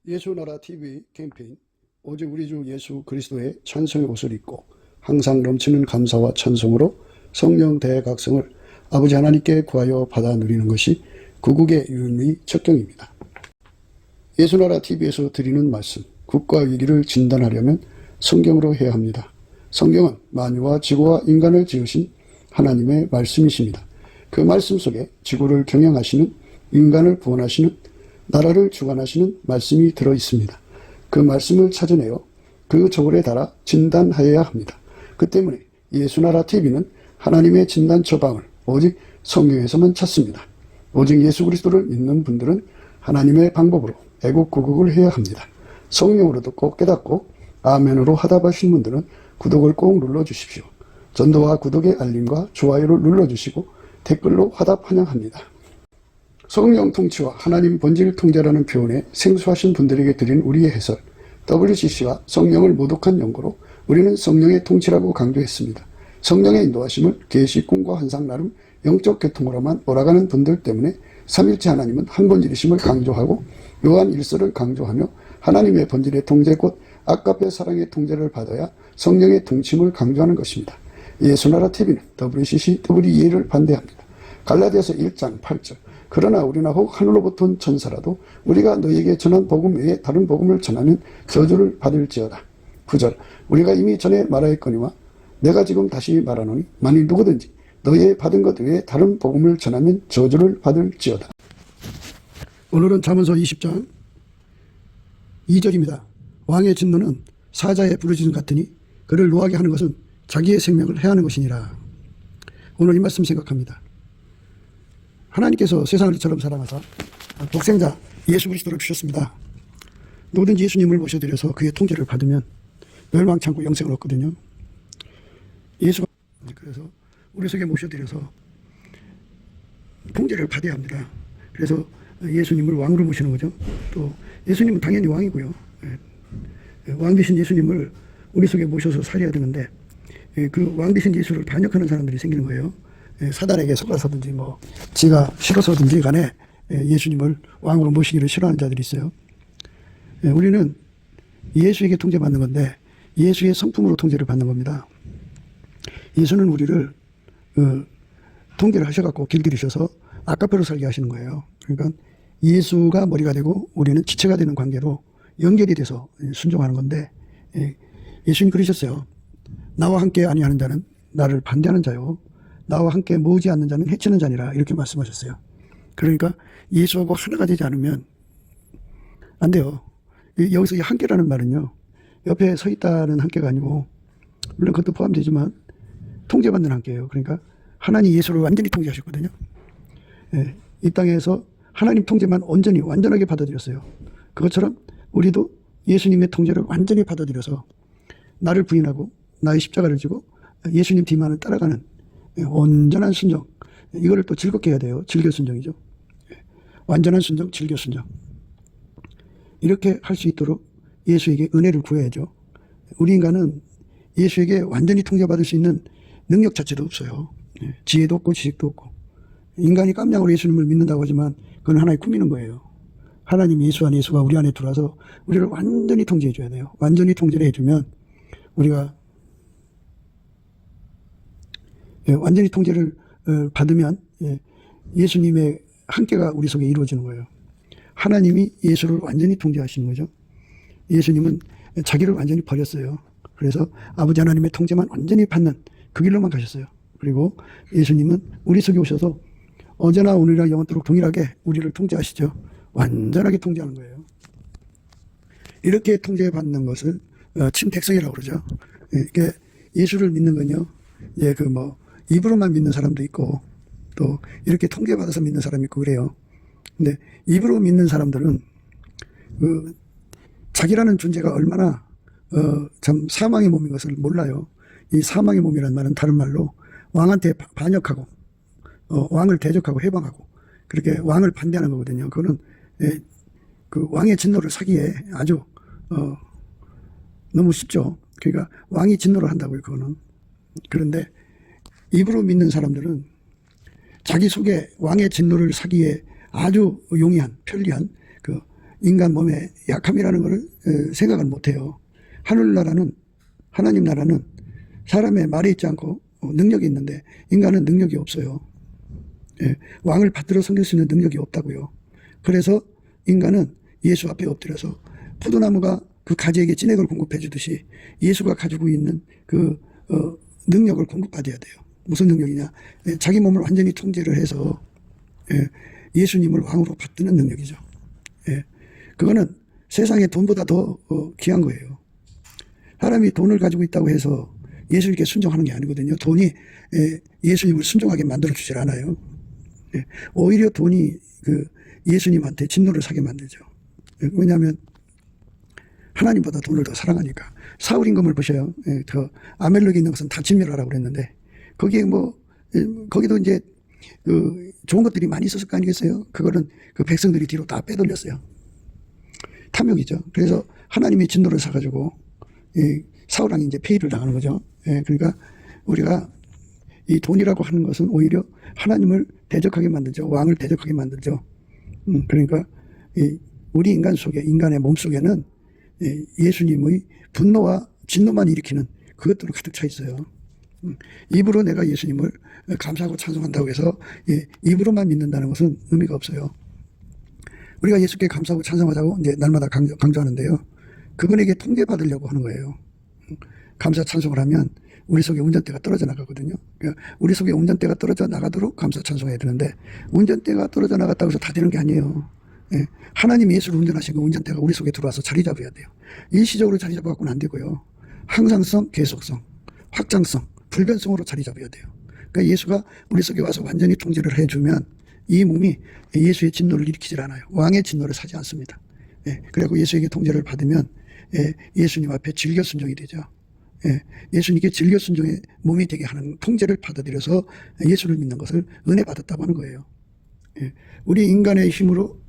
예수나라 TV 캠페인 오직 우리 주 예수 그리스도의 찬송의 옷을 입고 항상 넘치는 감사와 찬송으로 성령 대각성을 아버지 하나님께 구하여 받아 누리는 것이 구국의 유일의 척경입니다. 예수나라 TV에서 드리는 말씀, 국가 위기를 진단하려면 성경으로 해야 합니다. 성경은 만유와 지구와 인간을 지으신 하나님의 말씀이십니다. 그 말씀 속에 지구를 경영하시는, 인간을 구원하시는, 나라를 주관하시는 말씀이 들어있습니다. 그 말씀을 찾아내어 그 저울에 달아 진단하여야 합니다. 그 때문에 예수나라 TV는 하나님의 진단 처방을 오직 성경에서만 찾습니다. 오직 예수 그리스도를 믿는 분들은 하나님의 방법으로 애국구국을 해야 합니다. 성령으로 듣고 깨닫고 아멘으로 화답하신 분들은 구독을 꼭 눌러주십시오. 전도와 구독의 알림과 좋아요를 눌러주시고 댓글로 화답 환영합니다. 성령 통치와 하나님 본질 통제라는 표현에 생소하신 분들에게 드린 우리의 해설, WCC가 성령을 모독한 연고로 우리는 성령의 통치라고 강조했습니다. 성령의 인도하심을 계시, 꿈과 환상 나름 영적 계통으로만 몰아가는 분들 때문에 삼일체 하나님은 한 본질이심을 강조하고 요한 1서를 강조하며 하나님의 본질의 통제 곧 아까페 사랑의 통제를 받아야 성령의 통치임을 강조하는 것입니다. 예수나라 TV는 WCC, WEA를 반대합니다. 갈라디아서 1장 8절 그러나 우리나 혹 하늘로부터 온 천사라도 우리가 너희에게 전한 복음 외에 다른 복음을 전하면 저주를 받을지어다. 9절 우리가 이미 전에 말하였거니와 내가 지금 다시 말하노니 만일 누구든지 너희의 받은 것 외에 다른 복음을 전하면 저주를 받을지어다. 오늘은 잠언서 20장 2절입니다. 왕의 진노는 사자의 부르짖음 같으니 그를 노하게 하는 것은 자기의 생명을 해하는 것이니라. 오늘 이 말씀 생각합니다. 하나님께서 세상을 이처럼 사랑하사 독생자 예수 그리스도를 주셨습니다. 누구든지 예수님을 모셔드려서 그의 통제를 받으면 멸망치 않고 영생을 얻거든요. 예수가 그래서 우리 속에 모셔드려서 통제를 받아야 합니다. 그래서 예수님을 왕으로 모시는 거죠. 또 예수님은 당연히 왕이고요. 왕 되신 예수님을 우리 속에 모셔서 살려야 되는데 그 왕 되신 예수를 반역하는 사람들이 생기는 거예요. 사단에게 속아서든지 지가 싫어서든지 간에 예수님을 왕으로 모시기를 싫어하는 자들이 있어요. 우리는 예수에게 통제받는 건데 예수의 성품으로 통제를 받는 겁니다. 예수는 우리를 통제를 하셔갖고 길들이셔서 아까페로 살게 하시는 거예요. 그러니까 예수가 머리가 되고 우리는 지체가 되는 관계로 연결이 돼서 순종하는 건데 예수님 그러셨어요. 나와 함께 아니하는 자는 나를 반대하는 자요 나와 함께 모으지 않는 자는 해치는 자니라 이렇게 말씀하셨어요. 그러니까 예수하고 하나가 되지 않으면 안 돼요. 여기서 이 함께라는 말은요. 옆에 서 있다는 함께가 아니고 물론 그것도 포함되지만 통제받는 함께예요. 그러니까 하나님 예수를 완전히 통제하셨거든요. 이 땅에서 하나님 통제만 완전하게 받아들였어요. 그것처럼 우리도 예수님의 통제를 완전히 받아들여서 나를 부인하고 나의 십자가를 지고 예수님 뒤만을 따라가는 온전한 순종, 이거를 또 즐겁게 해야 돼요. 즐겨 순종이죠. 완전한 순종, 즐겨 순종. 이렇게 할 수 있도록 예수에게 은혜를 구해야죠. 우리 인간은 예수에게 완전히 통제받을 수 있는 능력 자체도 없어요. 지혜도 없고 지식도 없고. 인간이 깜냥으로 예수님을 믿는다고 하지만 그건 하나의 꾸미는 거예요. 하나님 예수 안에 예수가 우리 안에 들어와서 우리를 완전히 통제해 줘야 돼요. 완전히 통제를 해주면 우리가 완전히 통제를 받으면 예수님의 함께가 우리 속에 이루어지는 거예요. 하나님이 예수를 완전히 통제하시는 거죠. 예수님은 자기를 완전히 버렸어요. 그래서 아버지 하나님의 통제만 완전히 받는 그 길로만 가셨어요. 그리고 예수님은 우리 속에 오셔서 어제나 오늘이나 영원토록 동일하게 우리를 통제하시죠. 완전하게 통제하는 거예요. 이렇게 통제받는 것을 친백성이라고 그러죠. 이게 예수를 믿는 건요. 입으로만 믿는 사람도 있고 또 이렇게 통제받아서 믿는 사람이 있고 그래요. 근데 입으로 믿는 사람들은 자기라는 존재가 얼마나 참 사망의 몸인 것을 몰라요. 이 사망의 몸이라는 말은 다른 말로 왕한테 반역하고 왕을 대적하고 해방하고 그렇게 왕을 반대하는 거거든요. 그거는 그 왕의 진노를 사기에 아주 너무 쉽죠. 그러니까 왕이 진노를 한다고요. 그거는. 그런데 입으로 믿는 사람들은 자기 속에 왕의 진노를 사기에 아주 용이한 편리한 인간 몸의 약함이라는 것을 생각을 못해요. 하늘나라는, 하나님 나라는 사람의 말이 있지 않고 능력이 있는데 인간은 능력이 없어요. 예, 왕을 받들어 섬길 수 있는 능력이 없다고요. 그래서 인간은 예수 앞에 엎드려서 포도나무가 그 가지에게 진액을 공급해 주듯이 예수가 가지고 있는 그 능력을 공급받아야 돼요. 무슨 능력이냐? 예, 자기 몸을 완전히 통제를 해서 예수님을 왕으로 받드는 능력이죠. 예, 그거는 세상의 돈보다 더 귀한 거예요. 사람이 돈을 가지고 있다고 해서 예수님께 순종하는 게 아니거든요. 돈이 예수님을 순종하게 만들어주질 않아요. 예, 오히려 돈이 그 예수님한테 진노를 사게 만들죠. 예, 왜냐하면 하나님보다 돈을 더 사랑하니까. 사울 임금을 보셔요. 예, 그 아멜렉에 있는 것은 다 진멸하라고 그랬는데 거기에 거기도 이제 그 좋은 것들이 많이 있었을 거 아니겠어요? 그거는 그 백성들이 뒤로 다 빼돌렸어요. 탐욕이죠. 그래서 하나님이 진노를 사가지고 사울왕이 이제 폐위를 당하는 거죠. 예, 그러니까 우리가 이 돈이라고 하는 것은 오히려 하나님을 대적하게 만들죠. 왕을 대적하게 만들죠. 그러니까 우리 인간 속에, 인간의 몸 속에는 예수님의 분노와 진노만 일으키는 그것들로 가득 차 있어요. 입으로 내가 예수님을 감사하고 찬송한다고 해서 입으로만 믿는다는 것은 의미가 없어요. 우리가 예수께 감사하고 찬송하자고 이제 날마다 강조하는데요. 그분에게 통제받으려고 하는 거예요. 감사 찬송을 하면 우리 속에 운전대가 떨어져 나가거든요. 그러니까 우리 속에 운전대가 떨어져 나가도록 감사 찬송해야 되는데 운전대가 떨어져 나갔다고 해서 다 되는 게 아니에요. 예, 하나님 예수를 운전하신 그 운전대가 우리 속에 들어와서 자리 잡아야 돼요. 일시적으로 자리 잡아갖고는 안 되고요. 항상성, 계속성, 확장성, 불변성으로 자리 잡아야 돼요. 그러니까 예수가 우리 속에 와서 완전히 통제를 해주면 이 몸이 예수의 진노를 일으키질 않아요. 왕의 진노를 사지 않습니다. 예, 그리고 예수에게 통제를 받으면 예수님 앞에 즐겨 순종이 되죠. 예, 예수님께 즐겨 순종의 몸이 되게 하는 통제를 받아들여서 예수를 믿는 것을 은혜 받았다고 하는 거예요. 예, 우리 인간의 힘으로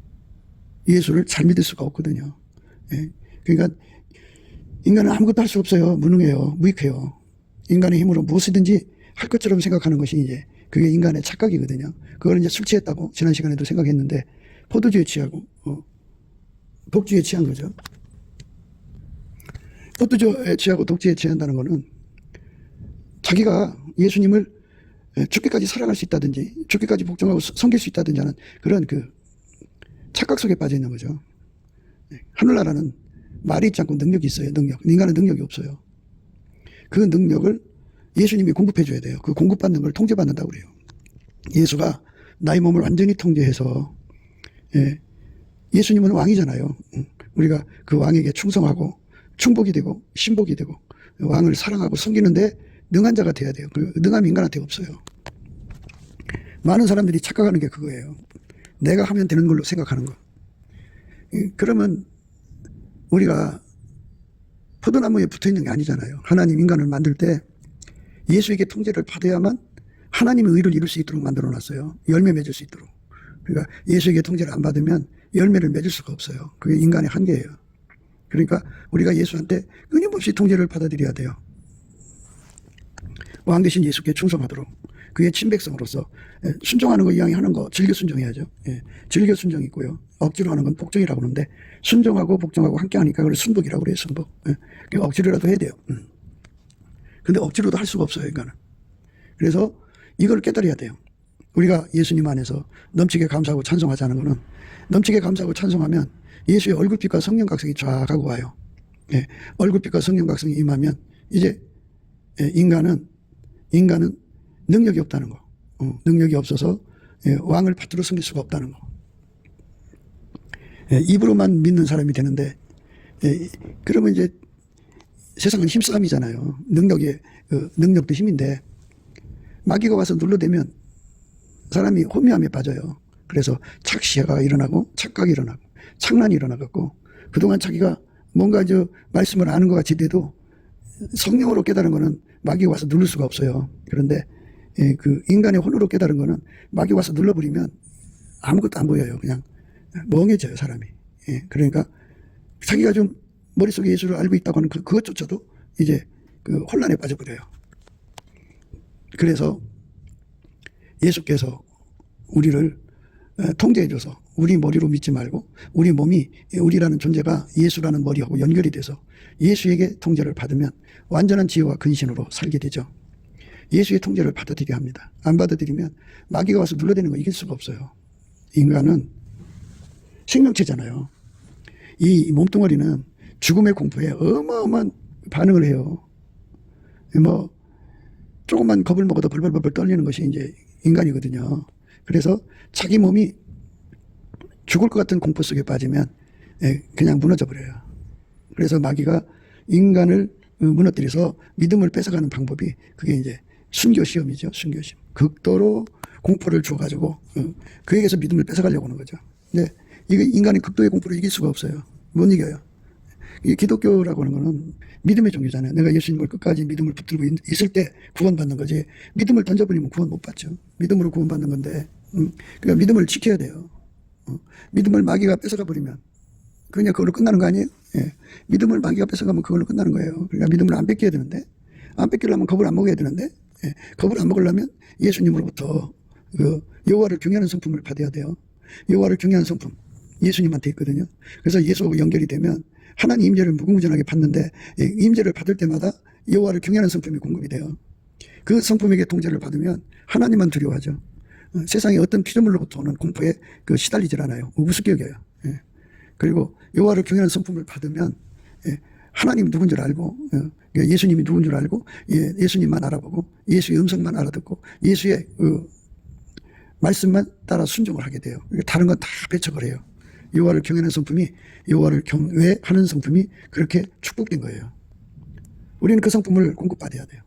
예수를 잘 믿을 수가 없거든요. 예, 그러니까 인간은 아무것도 할 수 없어요. 무능해요. 무익해요. 인간의 힘으로 무엇이든지 할 것처럼 생각하는 것이 이제 그게 인간의 착각이거든요. 그걸 이제 술 취했다고 지난 시간에도 생각했는데 포도주에 취하고 독주에 취한 거죠. 포도주에 취하고 독주에 취한다는 거는 자기가 예수님을 죽기까지 사랑할 수 있다든지 죽기까지 복종하고 섬길 수 있다든지 하는 그런 그 착각 속에 빠져 있는 거죠. 하늘나라는 말이 있지 않고 능력이 있어요. 능력. 인간은 능력이 없어요. 그 능력을 예수님이 공급해 줘야 돼요. 그 공급받는 걸 통제받는다고 그래요. 예수가 나의 몸을 완전히 통제해서 예수님은 왕이잖아요. 우리가 그 왕에게 충성하고 충복이 되고 신복이 되고 왕을 사랑하고 섬기는데 능한 자가 돼야 돼요. 그 능함이 인간한테 없어요. 많은 사람들이 착각하는 게 그거예요. 내가 하면 되는 걸로 생각하는 거. 그러면 우리가 포도나무에 붙어있는 게 아니잖아요. 하나님 인간을 만들 때 예수에게 통제를 받아야만 하나님의 의를 이룰 수 있도록 만들어 놨어요. 열매 맺을 수 있도록. 그러니까 예수에게 통제를 안 받으면 열매를 맺을 수가 없어요. 그게 인간의 한계예요. 그러니까 우리가 예수한테 끊임없이 통제를 받아들여야 돼요. 왕 대신 예수께 충성하도록 그의 친백성으로서 순종하는 거 이왕이 하는 거 즐겨 순종해야죠. 예, 즐겨 순종이 있고요. 억지로 하는 건 복종이라고 하는데 순종하고 복종하고 함께 하니까 그걸 순복이라고 그래요. 순복. 예, 억지로라도 해야 돼요. 근데 억지로도 할 수가 없어요. 인간은. 그래서 이걸 깨달아야 돼요. 우리가 예수님 안에서 넘치게 감사하고 찬송하자는 거는 넘치게 감사하고 찬송하면 예수의 얼굴빛과 성령각성이 쫙 하고 와요. 예, 얼굴빛과 성령각성이 임하면 이제 인간은 능력이 없다는 거. 능력이 없어서 왕을 받들어 섬길 수가 없다는 거. 입으로만 믿는 사람이 되는데 그러면 이제 세상은 힘싸움이잖아요. 능력도 힘인데 마귀가 와서 눌러대면 사람이 혼미함에 빠져요. 그래서 착시가 일어나고 착각이 일어나고 착란이 일어나갖고 그동안 자기가 뭔가 말씀을 아는 것 같이 돼도 성령으로 깨달은 거는 마귀가 와서 누를 수가 없어요. 그런데 그 인간의 혼으로 깨달은 거는 마귀가 와서 눌러버리면 아무것도 안 보여요. 그냥 멍해져요, 사람이. 예, 그러니까 자기가 좀 머릿속에 예수를 알고 있다고 하는 그것조차도 이제 그 혼란에 빠져버려요. 그래서 예수께서 우리를 통제해줘서 우리 머리로 믿지 말고 우리 몸이, 우리라는 존재가 예수라는 머리하고 연결이 돼서 예수에게 통제를 받으면 완전한 지혜와 근신으로 살게 되죠. 예수의 통제를 받아들여야 합니다. 안 받아들이면 마귀가 와서 눌러대는 거 이길 수가 없어요. 인간은 생명체잖아요. 이 몸뚱아리는 죽음의 공포에 어마어마한 반응을 해요. 뭐 조금만 겁을 먹어도 벌벌벌 떨리는 것이 이제 인간이거든요. 그래서 자기 몸이 죽을 것 같은 공포 속에 빠지면 그냥 무너져 버려요. 그래서 마귀가 인간을 무너뜨려서 믿음을 뺏어가는 방법이 그게 이제 순교 시험이죠. 순교 시험. 극도로 공포를 줘가지고 그에게서 믿음을 뺏어가려고 하는 거죠. 근데 이거 인간이 극도의 공포를 이길 수가 없어요. 못 이겨요. 이 기독교라고 하는 거는 믿음의 종교잖아요. 내가 예수님을 끝까지 믿음을 붙들고 있을 때 구원받는 거지. 믿음을 던져버리면 구원 못 받죠. 믿음으로 구원받는 건데, 그러니까 믿음을 지켜야 돼요. 믿음을 마귀가 뺏어가 버리면 그냥 그걸로 끝나는 거 아니에요? 예. 믿음을 마귀가 뺏어가면 그걸로 끝나는 거예요. 그러니까 믿음을 안 뺏겨야 되는데, 안 뺏기려면 겁을 안 먹어야 되는데, 예. 겁을 안 먹으려면 예수님으로부터 그 여호와를 경외하는 성품을 받아야 돼요. 여호와를 경외하는 성품 예수님한테 있거든요. 그래서 예수하고 연결이 되면 하나님 임재를 무궁무진하게 받는데, 임재를 받을 때마다 여호와를 경외하는 성품이 공급이 돼요. 그 성품에게 통제를 받으면 하나님만 두려워하죠. 세상에 어떤 피조물로부터 오는 공포에 시달리질 않아요. 우습게 여겨요. 예. 그리고 여호와를 경외하는 성품을 받으면 하나님 누군 줄 알고, 예수님이 누군 줄 알고, 예수님만 알아보고 예수의 음성만 알아듣고 예수의 말씀만 따라 순종을 하게 돼요. 다른 건 다 배척을 해요. 여호와를 경외하는 성품이, 여호와를 경외하는 성품이 그렇게 축복된 거예요. 우리는 그 성품을 공급받아야 돼요.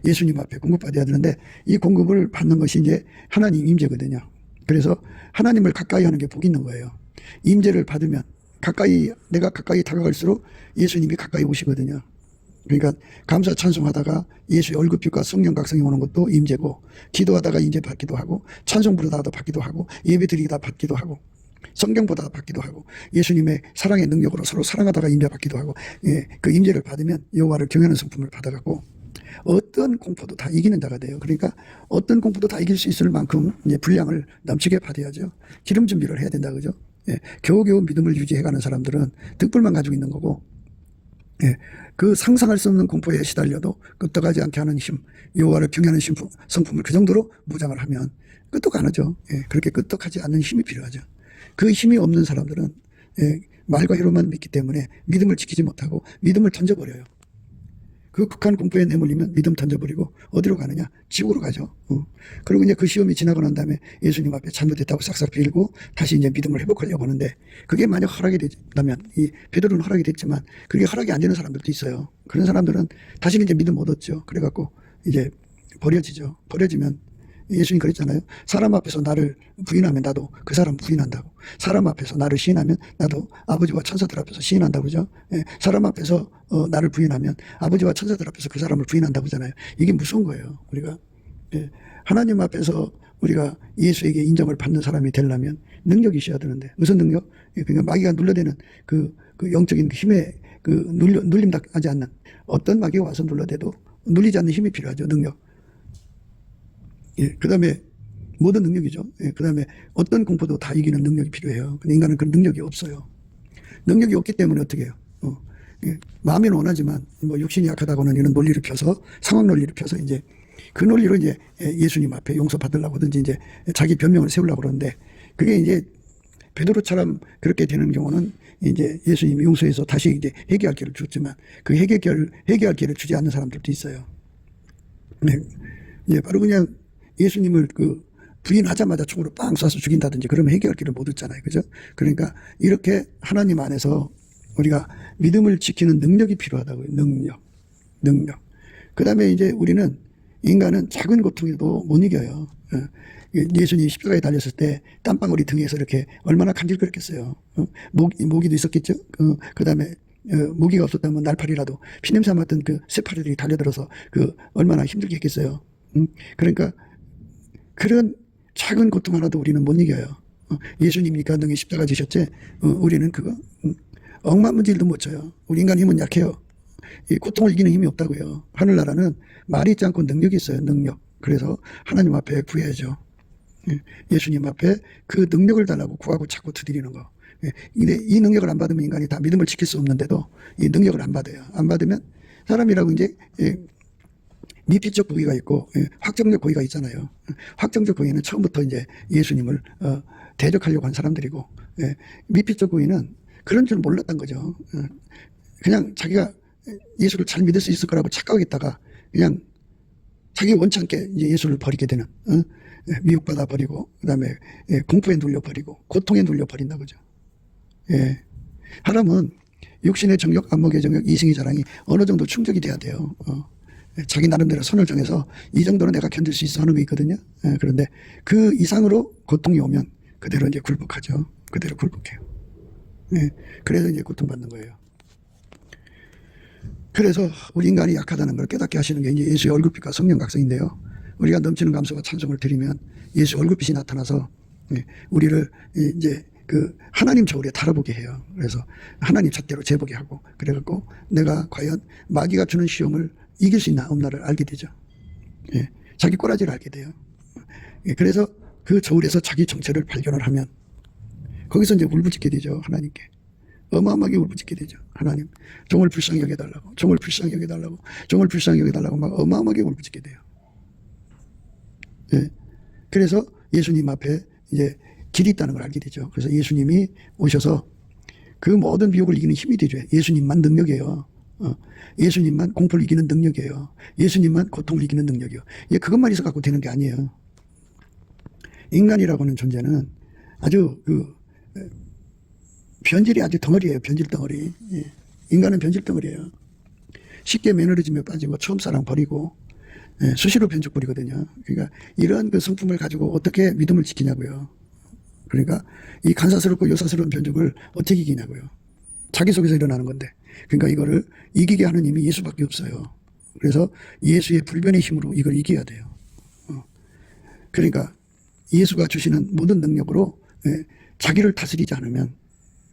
예수님 앞에 공급받아야 되는데, 이 공급을 받는 것이 이제 하나님 임재거든요. 그래서 하나님을 가까이 하는 게 복이 있는 거예요. 임재를 받으면 내가 가까이 다가갈수록 예수님이 가까이 오시거든요. 그러니까 감사 찬송하다가 예수의 얼굴빛과 성령 각성이 오는 것도 임재고, 기도하다가 임재 받기도 하고, 찬송 부르다가 받기도 하고, 예배 드리다 받기도 하고, 성경 보다 받기도 하고, 예수님의 사랑의 능력으로 서로 사랑하다가 임재 받기도 하고, 그 임재를 받으면 여호와를 경외하는 성품을 받아가고 어떤 공포도 다 이기는 자가 돼요. 그러니까 어떤 공포도 다 이길 수 있을 만큼 이제 분량을 넘치게 받아야죠. 기름 준비를 해야 된다, 그죠? 겨우겨우 믿음을 유지해가는 사람들은 등불만 가지고 있는 거고, 그 상상할 수 없는 공포에 시달려도 끄떡하지 않게 하는 힘, 여호와를 경외하는 성품을 그 정도로 무장을 하면 끄떡 안 하죠. 그렇게 끄떡하지 않는 힘이 필요하죠. 그 힘이 없는 사람들은 말과 혀로만 믿기 때문에 믿음을 지키지 못하고 믿음을 던져버려요. 그 극한 공포에 내몰리면 믿음 던져버리고 어디로 가느냐? 지옥으로 가죠. 그리고 이제 그 시험이 지나고 난 다음에 예수님 앞에 잘못했다고 싹싹 빌고 다시 이제 믿음을 회복하려고 하는데, 그게 만약 허락이 된다면, 이 베드로는 허락이 됐지만 그게 허락이 안 되는 사람들도 있어요. 그런 사람들은 다시는 이제 믿음 못 얻죠. 그래갖고 이제 버려지죠. 버려지면 예수님 그랬잖아요. 사람 앞에서 나를 부인하면 나도 그 사람 부인한다고. 사람 앞에서 나를 시인하면 나도 아버지와 천사들 앞에서 시인한다고, 그죠? 사람 앞에서 나를 부인하면 아버지와 천사들 앞에서 그 사람을 부인한다고 하잖아요. 이게 무서운 거예요. 우리가 하나님 앞에서 우리가 예수에게 인정을 받는 사람이 되려면 능력이 있어야 되는데, 무슨 능력? 그러니까 마귀가 눌러대는 그 영적인 힘에 눌림당하지 않는, 어떤 마귀가 와서 눌러대도 눌리지 않는 힘이 필요하죠. 능력. 그 다음에 모든 능력이죠. 그 다음에 어떤 공포도 다 이기는 능력이 필요해요. 근데 인간은 그런 능력이 없어요. 능력이 없기 때문에 어떻게 해요? 마음에는 원하지만 뭐 육신이 약하다고는 이런 논리를 펴서, 상황 논리를 펴서 이제 그 논리로 이제 예수님 앞에 용서받으려고 하든지 이제 자기 변명을 세우려고 그러는데, 그게 이제 베드로처럼 그렇게 되는 경우는 이제 예수님이 용서해서 다시 이제 회개할 기회를 줬지만 그 회개할 기회를 주지 않는 사람들도 있어요. 바로 그냥 예수님을 부인하자마자 총으로 빵 쏴서 죽인다든지 그러면 해결할 길을 못 얻잖아요. 그죠? 그러니까 이렇게 하나님 안에서 우리가 믿음을 지키는 능력이 필요하다고요. 능력. 그 다음에 이제 우리는, 인간은 작은 고통에도 못 이겨요. 예수님이 십자가에 달렸을 때 땀방울이 등에서 이렇게 얼마나 간질거렸겠어요. 모기도 있었겠죠. 그 다음에 모기가 없었다면 날파리라도 피냄새 맡은 그 새파리들이 달려들어서 얼마나 힘들게 했겠어요. 그러니까 그런 작은 고통 하나도 우리는 못 이겨요. 예수님이 그 등에 십자가 지셨지, 우리는 그거 억만문질도 못 쳐요. 우리 인간 힘은 약해요. 이 고통을 이기는 힘이 없다고요. 하늘나라는 말이 있지 않고 능력이 있어요. 능력. 그래서 하나님 앞에 구해야죠. 예수님 앞에 그 능력을 달라고 구하고 자꾸 두드리는 거. 근데 이 능력을 안 받으면 인간이 다 믿음을 지킬 수 없는데도 이 능력을 안 받아요. 안 받으면 사람이라고 이제 미필적 고의가 있고 확정적 고의가 있잖아요. 확정적 고의는 처음부터 이제 예수님을 대적하려고 한 사람들이고, 미필적 고의는 그런 줄 몰랐던 거죠. 그냥 자기가 예수를 잘 믿을 수 있을 거라고 착각했다가 그냥 자기 원치 않게 이제 예수를 버리게 되는, 미혹받아 버리고, 그다음에 공포에 눌려 버리고, 고통에 눌려 버린다 그죠. 사람은 육신의 정욕, 안목의 정욕, 이승의 자랑이 어느 정도 충족이 돼야 돼요. 자기 나름대로 선을 정해서 이 정도는 내가 견딜 수 있어 하는 거 있거든요. 그런데 그 이상으로 고통이 오면 그대로 이제 굴복하죠. 그대로 굴복해요. 그래서 이제 고통받는 거예요. 그래서 우리 인간이 약하다는 걸 깨닫게 하시는 게 이제 예수의 얼굴빛과 성령 각성인데요. 우리가 넘치는 감사와 찬송을 드리면 예수 얼굴빛이 나타나서 우리를 이제 그 하나님 저울에 달아보게 해요. 그래서 하나님 잣대로 재보게 하고, 그래갖고 내가 과연 마귀가 주는 시험을 이길 수 있나 없나를 알게 되죠. 자기 꼬라지를 알게 돼요. 그래서 그 저울에서 자기 정체를 발견을 하면 거기서 이제 울부짖게 되죠. 하나님께. 어마어마하게 울부짖게 되죠. 하나님, 종을 불쌍히 여겨달라고, 종을 불쌍히 여겨달라고, 종을 불쌍히 여겨달라고 막 어마어마하게 울부짖게 돼요. 그래서 예수님 앞에 이제 길이 있다는 걸 알게 되죠. 그래서 예수님이 오셔서 그 모든 미혹을 이기는 힘이 되죠. 예수님만 능력이에요. 예수님만 공포를 이기는 능력이에요. 예수님만 고통을 이기는 능력이에요. 그것만 있어 갖고 되는 게 아니에요. 인간이라고 하는 존재는 아주 변질이 아주 덩어리예요. 변질 덩어리. 인간은 변질 덩어리예요. 쉽게 매너리즘에 빠지고 처음 사랑 버리고 수시로 변죽 부리거든요. 그러니까 이런 그 성품을 가지고 어떻게 믿음을 지키냐고요. 그러니까 이 간사스럽고 요사스러운 변죽을 어떻게 이기냐고요. 자기 속에서 일어나는 건데. 그러니까 이거를 이기게 하는 힘이 예수밖에 없어요. 그래서 예수의 불변의 힘으로 이걸 이겨야 돼요. 그러니까 예수가 주시는 모든 능력으로 자기를 다스리지 않으면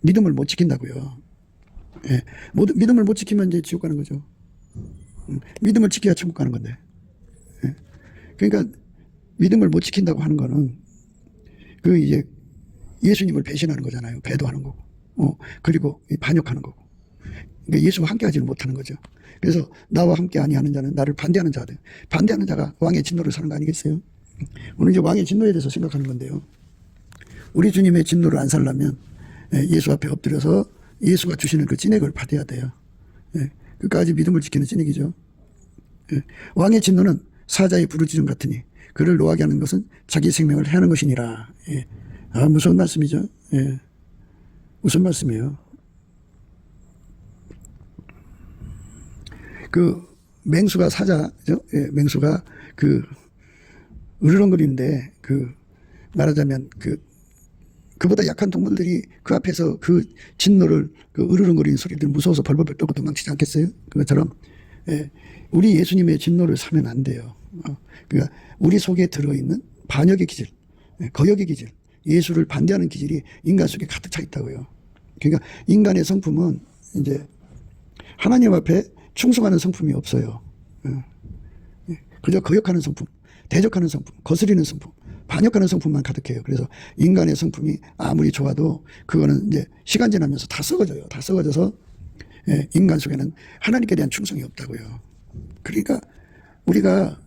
믿음을 못 지킨다고요. 믿음을 못 지키면 이제 지옥 가는 거죠. 믿음을 지켜야 천국 가는 건데. 그러니까 믿음을 못 지킨다고 하는 거는 이제 예수님을 배신하는 거잖아요. 배도하는 거고. 그리고 반역하는 거고. 그러니까 예수와 함께 하지는 못하는 거죠. 그래서 나와 함께 아니하는 자는 나를 반대하는 자들. 반대하는 자가 왕의 진노를 사는 거 아니겠어요? 오늘 이제 왕의 진노에 대해서 생각하는 건데요. 우리 주님의 진노를 안 살려면 예수 앞에 엎드려서 예수가 주시는 그 진액을 받아야 돼요. 끝까지 믿음을 지키는 진액이죠. 왕의 진노는 사자의 부르짖음 같으니 그를 노하게 하는 것은 자기 생명을 해하는 것이니라. 무서운 말씀이죠. 무슨 말씀이에요? 그 맹수가 사자죠. 맹수가 으르렁거리는데 말하자면 그보다 약한 동물들이 그 앞에서 그 진노를 으르렁거리는 소리들 무서워서 벌벌 떨고 도망치지 않겠어요? 그것처럼 우리 예수님의 진노를 사면 안 돼요. 그러니까 우리 속에 들어있는 반역의 기질, 거역의 기질, 예수를 반대하는 기질이 인간 속에 가득 차 있다고요. 그러니까 인간의 성품은 이제 하나님 앞에 충성하는 성품이 없어요. 그저 거역하는 성품, 대적하는 성품, 거스리는 성품, 반역하는 성품만 가득해요. 그래서 인간의 성품이 아무리 좋아도 그거는 이제 시간 지나면서 다 썩어져요. 다 썩어져서 인간 속에는 하나님께 대한 충성이 없다고요. 그러니까 우리가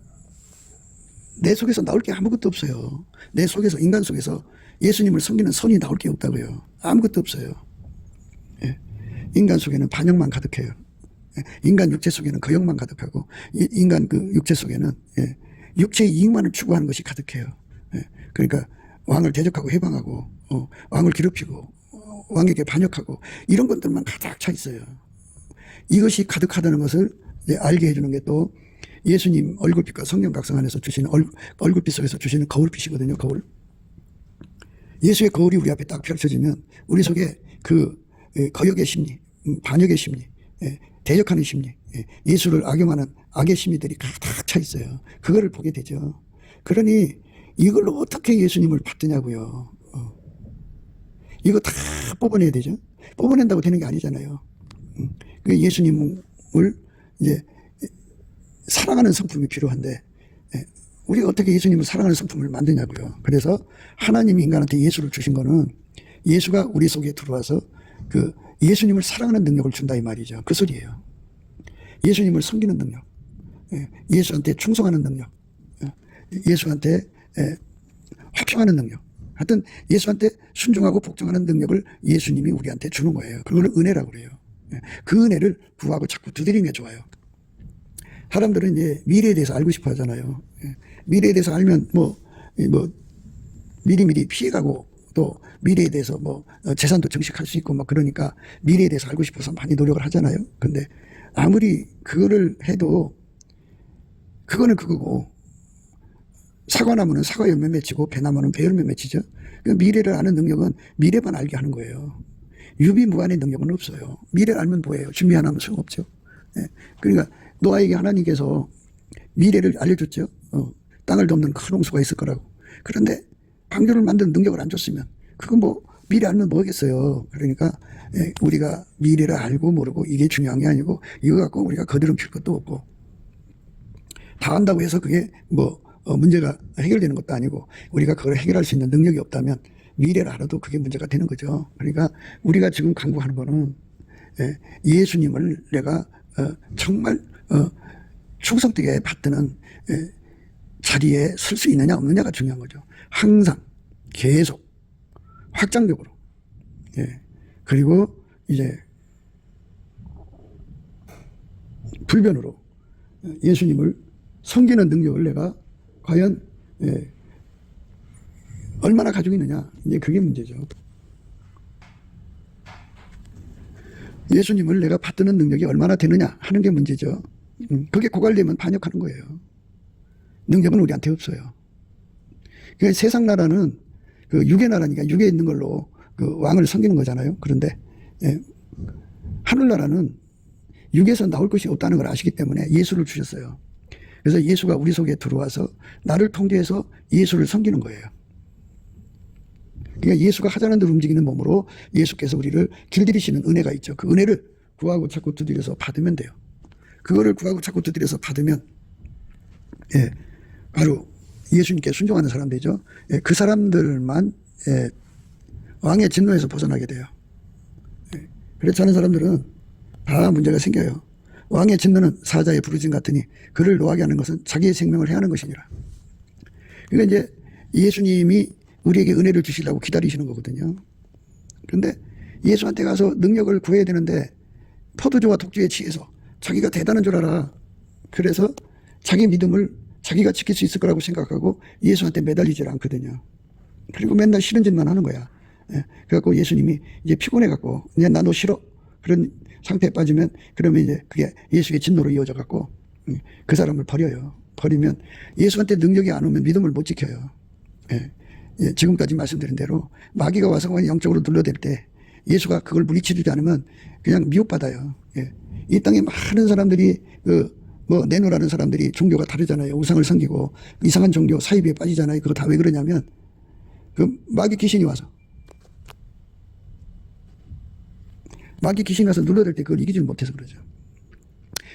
내 속에서 나올 게 아무것도 없어요. 내 속에서, 인간 속에서 예수님을 섬기는 선이 나올 게 없다고요. 아무것도 없어요. 인간 속에는 반역만 가득해요. 인간 육체 속에는 거역만 가득하고, 인간 육체 속에는 육체의 이익만을 추구하는 것이 가득해요. 그러니까 왕을 대적하고 해방하고, 왕을 괴롭히고, 왕에게 반역하고, 이런 것들만 가득 차 있어요. 이것이 가득하다는 것을 알게 해주는 게 또 예수님 얼굴빛과 성령 각성 안에서 주시는 얼굴빛 속에서 주시는 거울빛이거든요. 거울. 예수의 거울이 우리 앞에 딱 펼쳐지면 우리 속에 거역의 심리, 반역의 심리, 대적하는 심리, 예수를 악용하는 악의 심리들이 가득 차 있어요. 그거를 보게 되죠. 그러니 이걸로 어떻게 예수님을 받느냐고요. 이거 다 뽑아내야 되죠. 뽑아낸다고 되는 게 아니잖아요. 예수님을 이제 사랑하는 성품이 필요한데 우리가 어떻게 예수님을 사랑하는 성품을 만드냐고요. 그래서 하나님이 인간한테 예수를 주신 거는 예수가 우리 속에 들어와서 그 예수님을 사랑하는 능력을 준다 이 말이죠. 그 소리예요. 예수님을 섬기는 능력, 예수한테 충성하는 능력, 예수한테 합평하는 능력, 하여튼 예수한테 순종하고 복종하는 능력을 예수님이 우리한테 주는 거예요. 그걸 은혜라고 그래요. 그 은혜를 구하고 자꾸 두드리는 게 좋아요. 사람들은 이제 미래에 대해서 알고 싶어 하잖아요. 미래에 대해서 알면 미리미리 피해가고 또 미래에 대해서 재산도 증식할 수 있고 그러니까 미래에 대해서 알고 싶어서 많이 노력을 하잖아요. 근데 아무리 그거를 해도 그거는 그거고 사과나무는 사과 열매 맺히고 배나무는 배 열매 맺히죠. 그러니까 미래를 아는 능력은 미래만 알게 하는 거예요. 유비무관의 능력은 없어요. 미래를 알면 뭐예요? 준비 안 하면 소용없죠. 그러니까 노아에게 하나님께서 미래를 알려줬죠. 땅을 덮는 큰 홍수가 있을 거라고. 그런데 방주를 만드는 능력을 안 줬으면 그건 미래 알면 뭐겠어요. 그러니까 우리가 미래를 알고 모르고 이게 중요한 게 아니고 이거 갖고 우리가 거드름 필 것도 없고 다 안다고 해서 그게 문제가 해결되는 것도 아니고 우리가 그걸 해결할 수 있는 능력이 없다면 미래를 알아도 그게 문제가 되는 거죠. 그러니까 우리가 지금 강구하는 거는 예수님을 내가 정말 충성되게 받드는 자리에 설 수 있느냐 없느냐가 중요한 거죠. 항상 계속 확장적으로 그리고 이제 불변으로 예수님을 섬기는 능력을 내가 과연 얼마나 가지고 있느냐 이제 그게 문제죠. 예수님을 내가 받드는 능력이 얼마나 되느냐 하는 게 문제죠. 그게 고갈되면 반역하는 거예요. 능력은 우리한테 없어요. 그러니까 세상 나라는 그 육의 나라니까 육에 있는 걸로 그 왕을 섬기는 거잖아요. 그런데 하늘나라는 육에서 나올 것이 없다는 걸 아시기 때문에 예수를 주셨어요. 그래서 예수가 우리 속에 들어와서 나를 통제해서 예수를 섬기는 거예요. 그러니까 예수가 하자는 대로 움직이는 몸으로 예수께서 우리를 길들이시는 은혜가 있죠. 그 은혜를 구하고 자꾸 두드려서 받으면 돼요. 그거를 구하고 자꾸 두드려서 받으면 바로 예수님께 순종하는 사람들이죠. 그 사람들만 왕의 진노에서 벗어나게 돼요. 그렇지 않은 사람들은 다 문제가 생겨요. 왕의 진노는 사자의 부르짖음 같으니 그를 노하게 하는 것은 자기의 생명을 해하는 것이니라. 그러니까 이제 예수님이 우리에게 은혜를 주시려고 기다리시는 거거든요. 그런데 예수한테 가서 능력을 구해야 되는데 포도주와 독주에 취해서 자기가 대단한 줄 알아. 그래서 자기 믿음을 자기가 지킬 수 있을 거라고 생각하고 예수한테 매달리질 않거든요. 그리고 맨날 싫은 짓만 하는 거야. 그래갖고 예수님이 이제 피곤해갖고 이제 나 너 싫어. 그런 상태에 빠지면 그러면 이제 그게 예수의 진노로 이어져갖고 그 사람을 버려요. 버리면 예수한테 능력이 안 오면 믿음을 못 지켜요. 지금까지 말씀드린 대로 마귀가 와서 영적으로 눌러댈 때 예수가 그걸 물리치지 않으면 그냥 미혹받아요. 이 땅에 많은 사람들이 내노라는 사람들이 종교가 다르잖아요. 우상을 섬기고 이상한 종교 사이비에 빠지잖아요. 그거 다 왜 그러냐면 그 마귀 귀신이 와서 눌러댈 때 그걸 이기지 못해서 그러죠.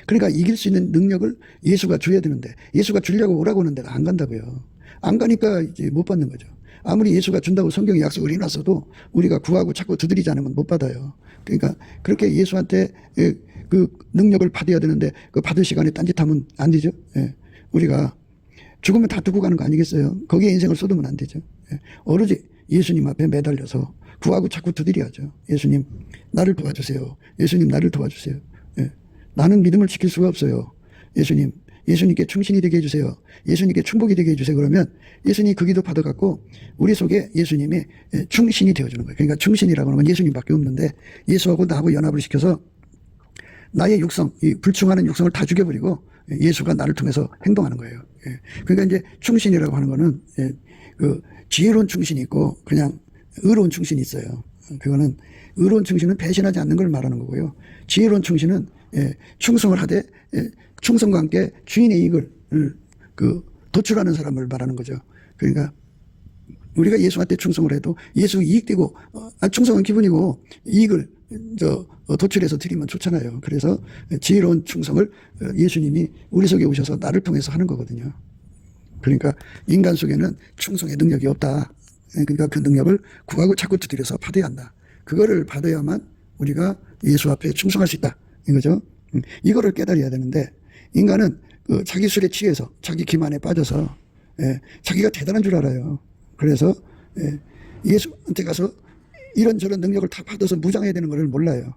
그러니까 이길 수 있는 능력을 예수가 줘야 되는데 예수가 주려고 오라고 하는데 안 간다고요. 안 가니까 이제 못 받는 거죠. 아무리 예수가 준다고 성경에 약속을 해놨어도 우리가 구하고 자꾸 두드리지 않으면 못 받아요. 그러니까 그렇게 예수한테 그 능력을 받아야 되는데 그 받을 시간에 딴짓하면 안 되죠. 우리가 죽으면 다 두고 가는 거 아니겠어요? 거기에 인생을 쏟으면 안 되죠. 오로지 예수님 앞에 매달려서 구하고 자꾸 두드려야죠. 예수님 나를 도와주세요. 예수님 나를 도와주세요. 나는 믿음을 지킬 수가 없어요. 예수님께 충신이 되게 해주세요. 예수님께 충복이 되게 해주세요. 그러면 예수님이 그 기도 받아갖고 우리 속에 예수님이 충신이 되어주는 거예요. 그러니까 충신이라고 하는 건 예수님밖에 없는데 예수하고 나하고 연합을 시켜서 나의 육성, 이 불충하는 육성을 다 죽여버리고 예수가 나를 통해서 행동하는 거예요. 그러니까 이제 충신이라고 하는 거는 그 지혜로운 충신이 있고 그냥 의로운 충신이 있어요. 그거는 의로운 충신은 배신하지 않는 걸 말하는 거고요. 지혜로운 충신은 충성을 하되 충성과 함께 주인의 이익을 도출하는 사람을 말하는 거죠. 그러니까 우리가 예수한테 충성을 해도 예수 이익되고 충성은 기분이고 이익을 도출해서 드리면 좋잖아요. 그래서 지혜로운 충성을 예수님이 우리 속에 오셔서 나를 통해서 하는 거거든요. 그러니까 인간 속에는 충성의 능력이 없다. 그러니까 그 능력을 구하고 자꾸 두드려서 받아야 한다. 그거를 받아야만 우리가 예수 앞에 충성할 수 있다. 이거죠. 이거를 깨달아야 되는데 인간은 그 자기 술에 취해서 자기 기만에 빠져서 자기가 대단한 줄 알아요. 그래서 예수한테 가서 이런저런 능력을 다 받아서 무장해야 되는 걸 몰라요.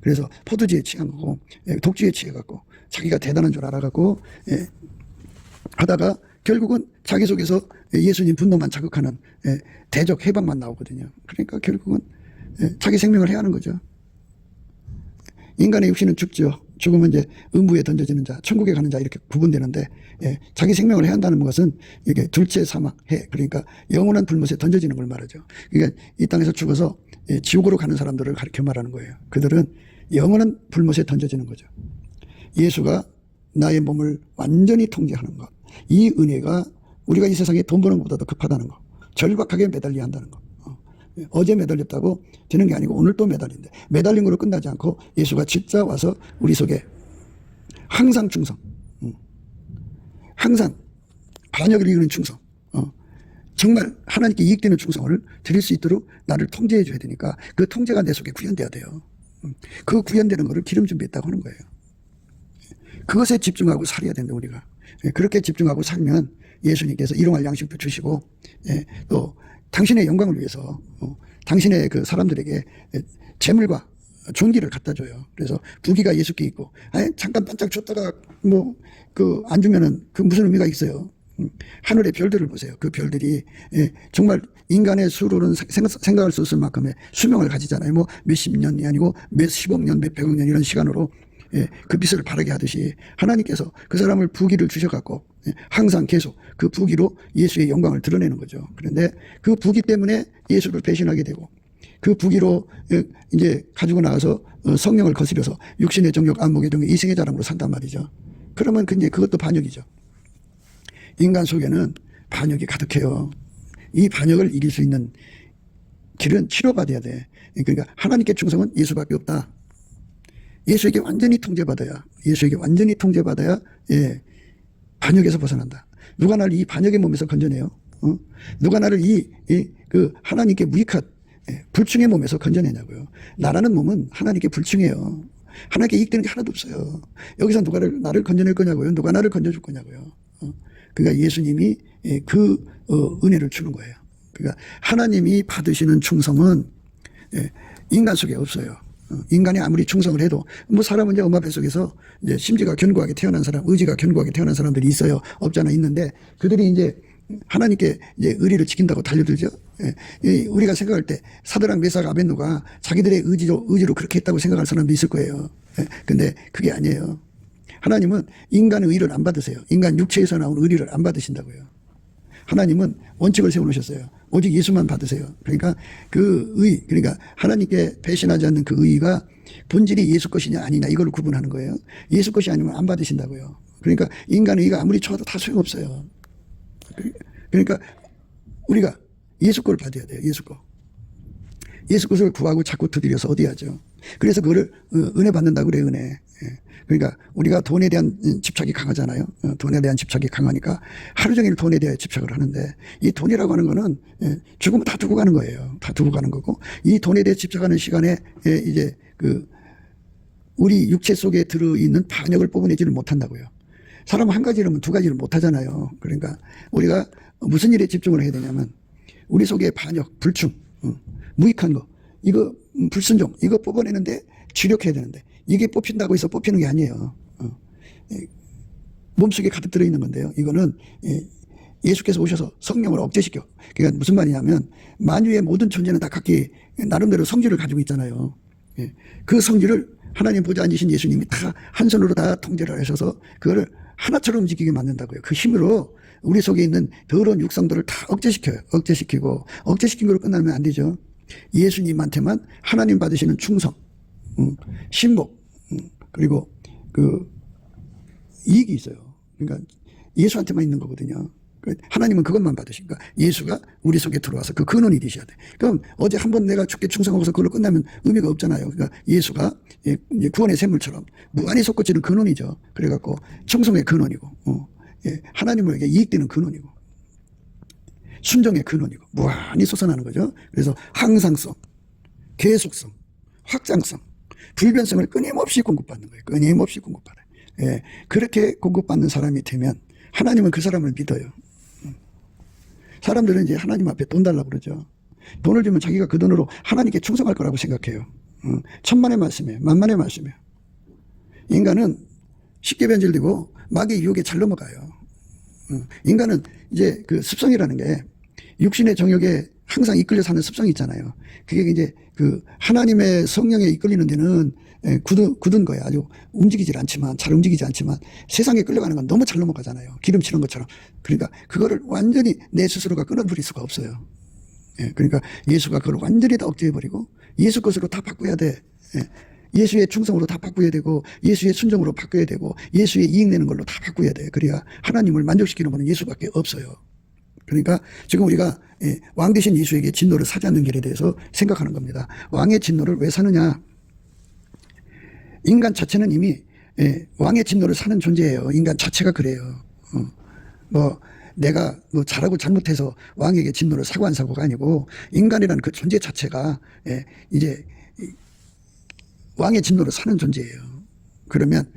그래서 포도주에 취한 거고 독주에 취해갖고 자기가 대단한 줄 알아갖고 하다가 결국은 자기 속에서 예수님 분노만 자극하는 대적 해방만 나오거든요. 그러니까 결국은 자기 생명을 해야 하는 거죠. 인간의 육신은 죽죠. 죽으면 이제 음부에 던져지는 자, 천국에 가는 자 이렇게 구분되는데 자기 생명을 해야 한다는 것은 이게 둘째 사망, 그러니까 영원한 불못에 던져지는 걸 말하죠. 그러니까 이 땅에서 죽어서 지옥으로 가는 사람들을 가르쳐 말하는 거예요. 그들은 영원한 불못에 던져지는 거죠. 예수가 나의 몸을 완전히 통제하는 것. 이 은혜가 우리가 이 세상에 돈 버는 것보다도 급하다는 거. 절박하게 매달려야 한다는 거. 어제 매달렸다고 되는 게 아니고 오늘 또 매달린대. 매달린 거로 끝나지 않고 예수가 진짜 와서 우리 속에 항상 충성, 항상 반역을 이기는 충성, 정말 하나님께 이익되는 충성을 드릴 수 있도록 나를 통제해 줘야 되니까 그 통제가 내 속에 구현돼야 돼요. 그 구현되는 거를 기름 준비했다고 하는 거예요. 그것에 집중하고 살아야 된다 우리가. 그렇게 집중하고 살면 예수님께서 일용할 양식도 주시고 또 당신의 영광을 위해서 당신의 그 사람들에게 재물과 존귀를 갖다 줘요. 그래서 부귀가 예수께 있고 잠깐 반짝 줬다가 뭐 그 안 주면은 그 무슨 의미가 있어요. 하늘의 별들을 보세요. 그 별들이 정말 인간의 수로는 생각할 수 없을 만큼의 수명을 가지잖아요. 뭐 몇십 년이 아니고 몇십억 년, 몇백억 년 이런 시간으로 그 빛을 바라게 하듯이 하나님께서 그 사람을 부귀를 주셔갖고 항상 계속 그 부귀로 예수의 영광을 드러내는 거죠. 그런데 그 부귀 때문에 예수를 배신하게 되고 그 부귀로 이제 가지고 나가서 성령을 거스려서 육신의 정욕, 안목의 정욕, 이생의 자랑으로 산단 말이죠. 그러면 이제 그것도 반역이죠. 인간 속에는 반역이 가득해요. 이 반역을 이길 수 있는 길은 치료받아야 돼. 그러니까 하나님께 충성은 예수밖에 없다. 예수에게 완전히 통제받아야, 반역에서 벗어난다. 누가 나를 이 반역의 몸에서 건져내요? 누가 나를 그 하나님께 무익한 불충의 몸에서 건져내냐고요. 나라는 몸은 하나님께 불충해요. 하나님께 이익되는 게 하나도 없어요. 여기서 누가 나를 건져낼 거냐고요? 누가 나를 건져줄 거냐고요? 그러니까 예수님이 그 은혜를 주는 거예요. 그러니까 하나님이 받으시는 충성은 인간 속에 없어요. 인간이 아무리 충성을 해도 뭐 사람은 이제 엄마 뱃속에서 이제 심지가 견고하게 태어난 사람, 의지가 견고하게 태어난 사람들이 있어요. 없잖아 있는데 그들이 이제 하나님께 이제 의리를 지킨다고 달려들죠. 우리가 생각할 때 사드락, 메삭, 아벳노가 자기들의 의지로 그렇게 했다고 생각할 사람도 있을 거예요. 근데 그게 아니에요. 하나님은 인간의 의를 안 받으세요. 인간 육체에서 나온 의리를 안 받으신다고요. 하나님은 원칙을 세워놓으셨어요. 오직 예수만 받으세요. 그러니까 그러니까 하나님께 배신하지 않는 그 의의가 본질이 예수 것이냐 아니냐 이걸 구분하는 거예요. 예수 것이 아니면 안 받으신다고요. 그러니까 인간의 의의가 아무리 좋아도 다 소용없어요. 그러니까 우리가 예수 거를 받아야 돼요. 예수 거. 예수 것을 구하고 자꾸 두드려서 어디 하죠. 그래서 그거를 은혜 받는다고 그래, 은혜. 그러니까 우리가 돈에 대한 집착이 강하잖아요. 돈에 대한 집착이 강하니까 하루 종일 돈에 대해 집착을 하는데 이 돈이라고 하는 거는 죽으면 다 두고 가는 거예요. 다 두고 가는 거고 이 돈에 대해 집착하는 시간에 이제 우리 육체 속에 들어있는 반역을 뽑아내지를 못한다고요. 사람은 한 가지라면 두 가지를 못하잖아요. 그러니까 우리가 무슨 일에 집중을 해야 되냐면 우리 속에 반역, 불충, 무익한 거, 이거 불순종, 이거 뽑아내는데 주력해야 되는데 이게 뽑힌다고 해서 뽑히는 게 아니에요. 몸속에 가득 들어있는 건데요. 이거는 예수께서 오셔서 성령을 억제시켜. 그러니까 무슨 말이냐면 만유의 모든 존재는 다 각기 나름대로 성질을 가지고 있잖아요. 그 성질을 하나님 보좌 앉으신 예수님이 다 한 손으로 다 통제를 하셔서 그거를 하나처럼 움직이게 만든다고요. 그 힘으로 우리 속에 있는 더러운 육성들을 다 억제시켜요. 억제시킨 걸로 끝나면 안 되죠. 예수님한테만 하나님 받으시는 충성, 신복, 그리고 이익이 있어요. 그러니까 예수한테만 있는 거거든요. 하나님은 그것만 받으시니까 예수가 우리 속에 들어와서 그 근원이 되셔야 돼. 그럼 어제 한번 내가 주께 충성하고서 그걸로 끝나면 의미가 없잖아요. 그러니까 예수가 이제 구원의 샘물처럼 무한히 솟구치는 근원이죠. 그래갖고 충성의 근원이고 하나님에게 이익되는 근원이고 순종의 근원이고 무한히 솟아나는 거죠. 그래서 항상성, 계속성, 확장성, 불변성을 끊임없이 공급받는 거예요. 끊임없이 공급받아요. 그렇게 공급받는 사람이 되면 하나님은 그 사람을 믿어요. 사람들은 이제 하나님 앞에 돈 달라고 그러죠. 돈을 주면 자기가 그 돈으로 하나님께 충성할 거라고 생각해요. 천만의 말씀이에요. 만만의 말씀이에요. 인간은 쉽게 변질되고 마귀의 유혹에 잘 넘어가요. 인간은 이제 그 습성이라는 게 육신의 정욕에 항상 이끌려 사는 습성이 있잖아요. 그게 이제 그 하나님의 성령에 이끌리는 데는 굳은 거예요. 아주 움직이질 않지만, 잘 움직이지 않지만 세상에 끌려가는 건 너무 잘 넘어가잖아요. 기름 치는 것처럼. 그러니까 그거를 완전히 내 스스로가 끊어버릴 수가 없어요. 그러니까 예수가 그걸 완전히 다 억제해버리고 예수 것으로 다 바꿔야 돼. 예수의 충성으로 다 바꿔야 되고 예수의 순종으로 바꿔야 되고 예수의 이익 내는 걸로 다 바꿔야 돼. 그래야 하나님을 만족시키는 분은 예수밖에 없어요. 그러니까 지금 우리가 왕 대신 예수에게 진노를 사지 않는 길에 대해서 생각하는 겁니다. 왕의 진노를 왜 사느냐? 인간 자체는 이미 왕의 진노를 사는 존재예요. 인간 자체가 그래요. 내가 뭐 잘하고 잘못해서 왕에게 진노를 사고 안 사고가 아니고 인간이라는 그 존재 자체가 이제 왕의 진노를 사는 존재예요. 그러면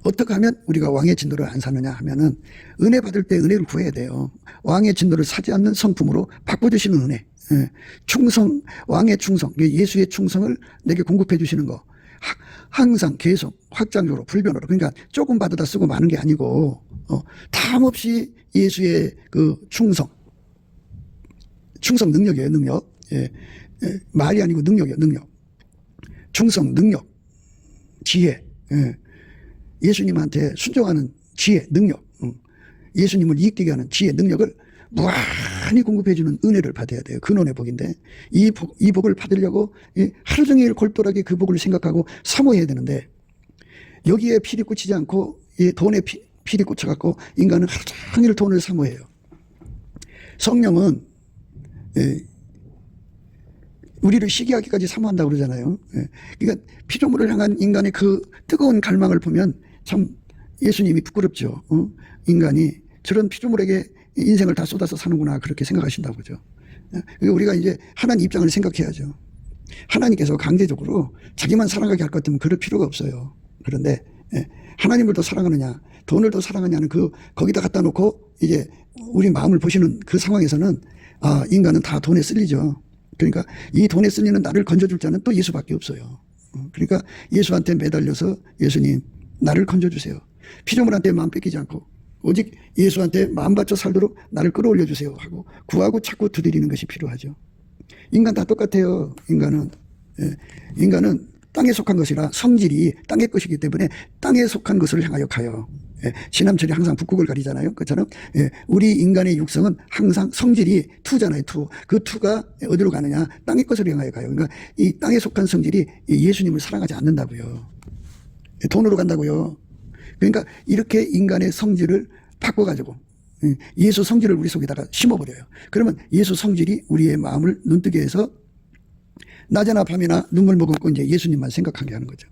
어떻게 하면 우리가 왕의 진노를 안 사느냐 하면은 은혜 받을 때 은혜를 구해야 돼요. 왕의 진노를 사지 않는 성품으로 바꿔주시는 은혜. 충성, 왕의 충성, 예수의 충성을 내게 공급해 주시는 거. 항상 계속 확장적으로 불변으로. 그러니까 조금 받아다 쓰고 마는 게 아니고 탐없이 예수의 그 충성 능력이에요. 능력. 말이 아니고 능력이에요. 능력. 충성, 능력, 지혜. 예수님한테 순종하는 지혜, 능력. 예수님을 이익되게 하는 지혜, 능력을 무한히 공급해주는 은혜를 받아야 돼요. 근원의 복인데 이 복을 받으려고 하루 종일 골똘하게 그 복을 생각하고 사모해야 되는데 여기에 필이 꽂히지 않고 돈에 필이 꽂혀갖고 인간은 하루 종일 돈을 사모해요. 성령은 우리를 시기하기까지 사모한다고 그러잖아요. 그러니까 피조물을 향한 인간의 그 뜨거운 갈망을 보면 참 예수님이 부끄럽죠. 인간이 저런 피조물에게 인생을 다 쏟아서 사는구나 그렇게 생각하신다고 그러죠. 우리가 이제 하나님 입장을 생각해야죠. 하나님께서 강제적으로 자기만 사랑하게 할 것 같으면 그럴 필요가 없어요. 그런데 하나님을 더 사랑하느냐 돈을 더 사랑하냐는 거기다 갖다 놓고 이제 우리 마음을 보시는 그 상황에서는 인간은 다 돈에 쓸리죠. 그러니까 이 돈에 쓸리는 나를 건져줄 자는 또 예수밖에 없어요. 그러니까 예수한테 매달려서 예수님 나를 건져주세요. 피조물한테 마음 뺏기지 않고 오직 예수한테 마음 바쳐 살도록 나를 끌어올려 주세요 하고 구하고 찾고 두드리는 것이 필요하죠. 인간 다 똑같아요. 인간은 땅에 속한 것이라 성질이 땅의 것이기 때문에 땅에 속한 것을 향하여 가요. 지남철이 항상 북극을 가리잖아요. 그처럼 우리 인간의 육성은 항상 성질이 투잖아요. 투. 그 투가 어디로 가느냐? 땅의 것을 향하여 가요. 그러니까 이 땅에 속한 성질이 예수님을 사랑하지 않는다고요. 돈으로 간다고요. 그러니까 이렇게 인간의 성질을 바꿔가지고 예수 성질을 우리 속에다가 심어버려요. 그러면 예수 성질이 우리의 마음을 눈뜨게 해서 낮이나 밤이나 눈물 머금고 이제 예수님만 생각하게 하는 거죠.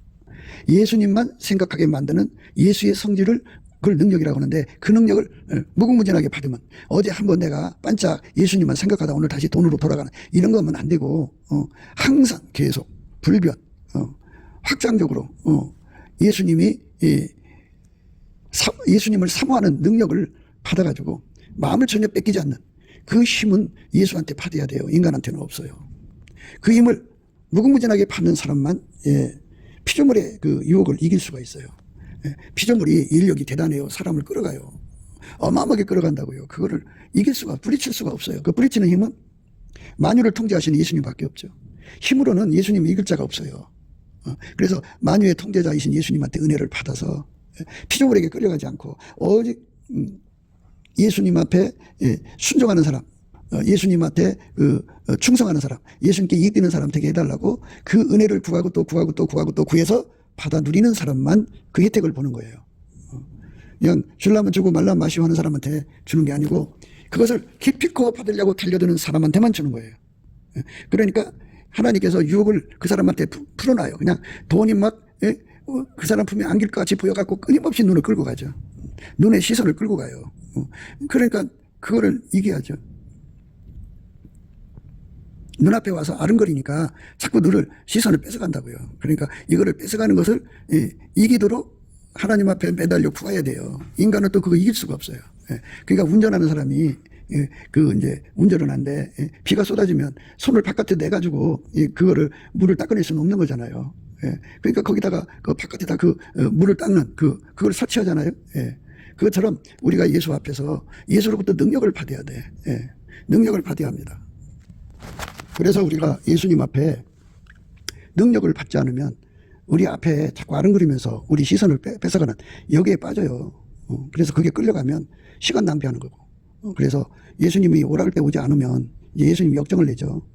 예수님만 생각하게 만드는 예수의 성질을 그걸 능력이라고 하는데 그 능력을 무궁무진하게 받으면 어제 한번 내가 반짝 예수님만 생각하다 오늘 다시 돈으로 돌아가는 이런 거 하면 안 되고 항상 계속 불변 확장적으로 예수님을 사모하는 능력을 받아가지고 마음을 전혀 뺏기지 않는 그 힘은 예수한테 받아야 돼요. 인간한테는 없어요. 그 힘을 무궁무진하게 받는 사람만 피조물의 그 유혹을 이길 수가 있어요. 피조물이 인력이 대단해요. 사람을 끌어가요. 어마어마하게 끌어간다고요. 그거를 이길 수가 부딪힐 수가 없어요. 그 부딪히는 힘은 만유를 통제하시는 예수님밖에 없죠. 힘으로는 예수님을 이길 자가 없어요. 그래서 만유의 통제자이신 예수님한테 은혜를 받아서 피조물에게 끌려가지 않고 오직 예수님 앞에 순종하는 사람, 예수님한테 충성하는 사람, 예수님께 이익되는 사람 되게 해달라고 그 은혜를 구하고 또 구하고 또 구하고 또 구해서 받아 누리는 사람만 그 혜택을 보는 거예요. 그냥 주려면 주고 말라면 마시고 하는 사람한테 주는 게 아니고 그것을 기필코 받으려고 달려드는 사람한테만 주는 거예요. 그러니까 하나님께서 유혹을 그 사람한테 풀어놔요. 그냥 돈이 막 그 사람 품에 안길 것 같이 보여갖고 끊임없이 눈을 끌고 가죠. 눈의 시선을 끌고 가요. 그러니까 그거를 이겨야죠. 눈앞에 와서 아른거리니까 자꾸 눈을 시선을 뺏어간다고요. 그러니까 이거를 뺏어가는 것을 이기도록 하나님 앞에 매달려 구해야 돼요. 인간은 또 그거 이길 수가 없어요. 그러니까 운전하는 사람이 이제 운전을 하는데 비가 쏟아지면 손을 바깥에 내가지고 그거를 물을 닦아낼 수는 없는 거잖아요. 그러니까 거기다가 그 바깥에다 물을 닦는 그걸 설치하잖아요. 그것처럼 우리가 예수 앞에서 예수로부터 능력을 받아야 돼. 능력을 받아야 합니다. 그래서 우리가 예수님 앞에 능력을 받지 않으면 우리 앞에 자꾸 아른거리면서 우리 시선을 뺏어가는 여기에 빠져요. 그래서 그게 끌려가면 시간 낭비하는 거고. 그래서 예수님이 오라를 때 오지 않으면 이제 예수님이 역정을 내죠.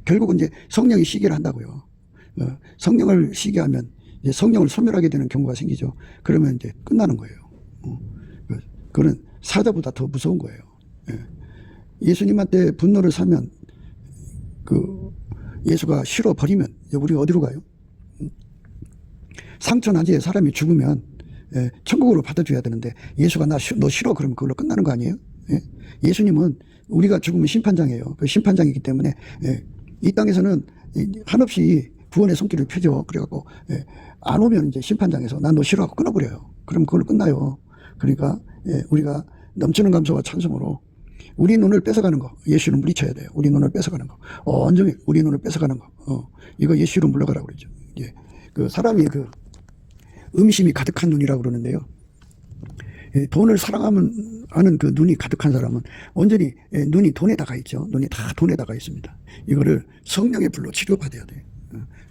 결국은 이제 성령이 시기를 한다고요. 성령을 시기하면 이제 성령을 소멸하게 되는 경우가 생기죠. 그러면 이제 끝나는 거예요. 그거는 사자보다 더 무서운 거예요. 예수님한테 분노를 사면 예수가 싫어버리면 우리가 어디로 가요? 상처나지에 사람이 죽으면 천국으로 받아줘야 되는데 예수가 너 싫어 그러면 그걸로 끝나는 거 아니에요? 예수님은 우리가 죽으면 심판장이에요. 그 심판장이기 때문에 이 땅에서는 한없이 구원의 손길을 펴죠. 그래갖고 안 오면 이제 심판장에서 난 너 싫어하고 끊어버려요. 그럼 그걸로 끝나요. 그러니까 우리가 넘치는 감사와 찬송으로 우리 눈을 뺏어가는 거 예수를 물리쳐야 돼요. 우리 눈을 뺏어가는 거 온전히 우리 눈을 뺏어가는 거 이거 예수로 물러가라고 그러죠. 그 사람이 음심이 가득한 눈이라고 그러는데요. 돈을 사랑하는 그 눈이 가득한 사람은 온전히 눈이 돈에다가 있죠. 눈이 다 돈에다가 있습니다. 이거를 성령의 불로 치료받아야 돼요.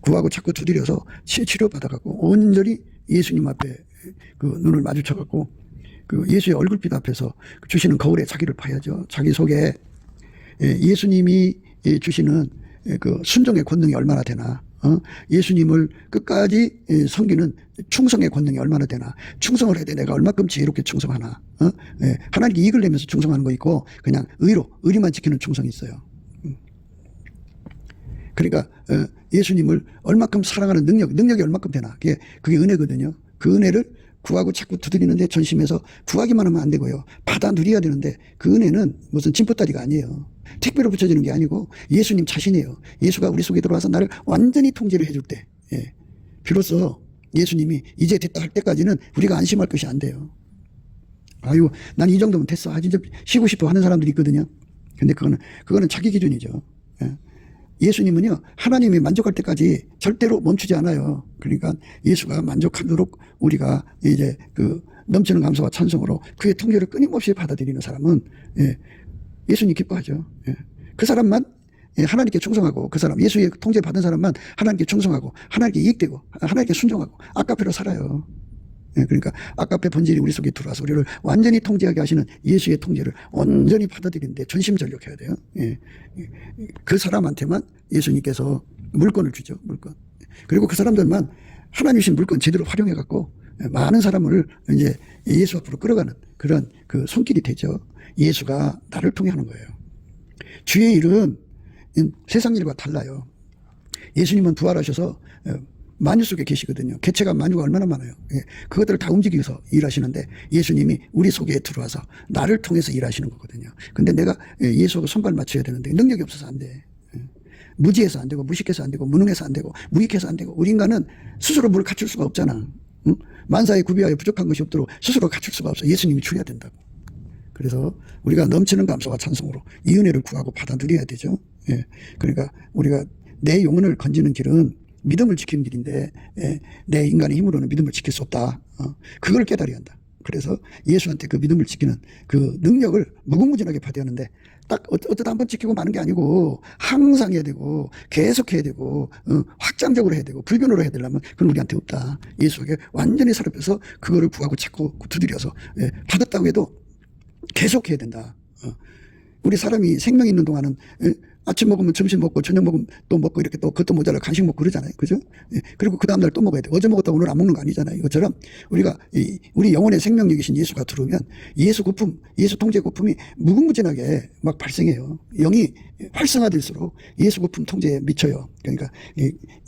구하고 자꾸 두드려서 치료받아갖고 온전히 예수님 앞에 그 눈을 마주쳐갖고 그 예수의 얼굴빛 앞에서 주시는 거울에 자기를 봐야죠. 자기 속에 예수님이 주시는 그 순종의 권능이 얼마나 되나, 예수님을 끝까지 섬기는 충성의 권능이 얼마나 되나, 충성을 해야 돼. 내가 얼마큼 지혜롭게 충성하나, 하나님께 이익을 내면서 충성하는 거 있고, 그냥 의리만 지키는 충성이 있어요. 그러니까 예수님을 얼마큼 사랑하는 능력이 얼마큼 되나, 그게 은혜거든요. 그 은혜를 구하고 자꾸 두드리는데 전심해서 구하기만 하면 안 되고요. 받아 누려야 되는데 그 은혜는 무슨 짐보따리가 아니에요. 택배로 붙여지는 게 아니고 예수님 자신이에요. 예수가 우리 속에 들어와서 나를 완전히 통제를 해줄 때, 비로소 예수님이 이제 됐다 할 때까지는 우리가 안심할 것이 안 돼요. 아유, 난 이 정도면 됐어. 진짜 쉬고 싶어 하는 사람들이 있거든요. 근데 그거는 자기 기준이죠. 예수님은요, 하나님이 만족할 때까지 절대로 멈추지 않아요. 그러니까 예수가 만족하도록 우리가 이제 넘치는 감사와 찬송으로 그의 통제를 끊임없이 받아들이는 사람은 예수님 기뻐하죠. 그 사람만 하나님께 충성하고, 그 사람 예수의 통제 받은 사람만 하나님께 충성하고 하나님께 이익되고 하나님께 순종하고 아까페로 살아요. 그러니까 아까페 본질이 우리 속에 들어와서 우리를 완전히 통제하게 하시는 예수의 통제를 온전히 받아들이는데 전심전력해야 돼요. 그 사람한테만 예수님께서 물건을 주죠. 물건. 그리고 그 사람들만 하나님 주신 물건 제대로 활용해 갖고 많은 사람을 이제 예수 앞으로 끌어가는 그런 그 손길이 되죠. 예수가 나를 통해 하는 거예요. 주의 일은 세상 일과 달라요. 예수님은 부활하셔서 만유 속에 계시거든요. 개체가 만유가 얼마나 많아요. 그것들을 다 움직여서 일하시는데 예수님이 우리 속에 들어와서 나를 통해서 일하시는 거거든요. 근데 내가 예수하고 손발 맞춰야 되는데 능력이 없어서 안 돼. 무지해서 안 되고 무식해서 안 되고 무능해서 안 되고 무익해서 안 되고, 우리 인간은 스스로 뭘 갖출 수가 없잖아. 만사에 구비하여 부족한 것이 없도록 스스로 갖출 수가 없어. 예수님이 주셔야 된다고. 그래서 우리가 넘치는 감사와 찬송으로 이 은혜를 구하고 받아 누려야 되죠. 그러니까 우리가 내 영혼을 건지는 길은 믿음을 지키는 길인데 내 인간의 힘으로는 믿음을 지킬 수 없다. 그걸 깨달아야 한다. 그래서 예수한테 그 믿음을 지키는 그 능력을 무궁무진하게 받아야 하는데, 딱 어쩌다 한번 지키고 마는 게 아니고 항상 해야 되고 계속 해야 되고 확장적으로 해야 되고 불변으로 해야 되려면 그건 우리한테 없다. 예수에게 완전히 사로잡혀서 그거를 구하고 자꾸 두드려서 받았다고 해도 계속 해야 된다. 우리 사람이 생명 있는 동안은 아침 먹으면 점심 먹고 저녁 먹으면 또 먹고 이렇게 또 그것도 모자라 간식 먹고 그러잖아요. 그죠? 그리고 그 다음날 또 먹어야 돼. 어제 먹었다 오늘 안 먹는 거 아니잖아요. 이것처럼 우리가 우리 영혼의 생명력이신 예수가 들어오면 예수 고품, 예수 통제 고품이 무궁무진하게 막 발생해요. 영이 활성화될수록 예수 고품 통제에 미쳐요. 그러니까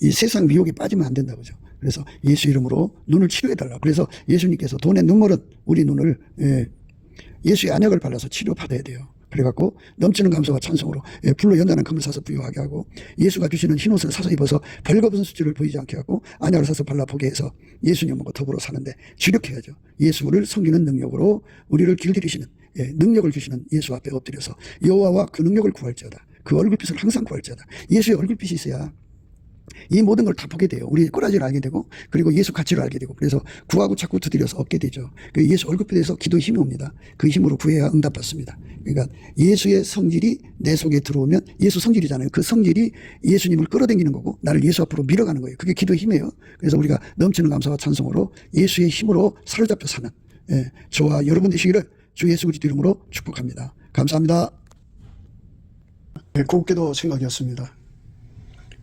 이 세상 미혹에 빠지면 안 된다. 그죠? 그래서 예수 이름으로 눈을 치료해달라. 그래서 예수님께서 돈의 눈물은 우리 눈을 예수의 안약을 발라서 치료받아야 돼요. 그래갖고 넘치는 감사와 찬송으로 불로 연단한 금을 사서 부유하게 하고, 예수가 주시는 흰옷을 사서 입어서 벌거벗은 수치를 보이지 않게 하고, 안약을 사서 발라보게 해서 예수님하고 더불어 사는데 주력해야죠. 예수를 섬기는 능력으로 우리를 길들이시는, 능력을 주시는 예수 앞에 엎드려서 여호와와 그 능력을 구할지어다. 그 얼굴빛을 항상 구할지어다. 예수의 얼굴빛이 있어야 이 모든 걸 다 보게 돼요. 우리 꼬라지를 알게 되고, 그리고 예수 가치를 알게 되고, 그래서 구하고 자꾸 두드려서 얻게 되죠. 그 예수 얼굴빛에서 기도의 힘이 옵니다. 그 힘으로 구해야 응답받습니다. 그러니까 예수의 성질이 내 속에 들어오면, 예수 성질이잖아요. 그 성질이 예수님을 끌어당기는 거고 나를 예수 앞으로 밀어가는 거예요. 그게 기도의 힘이에요. 그래서 우리가 넘치는 감사와 찬송으로 예수의 힘으로 사로잡혀 사는 저와 여러분 되시기를 주 예수 그리스도 이름으로 축복합니다. 감사합니다. 곱게도 생각이었습니다.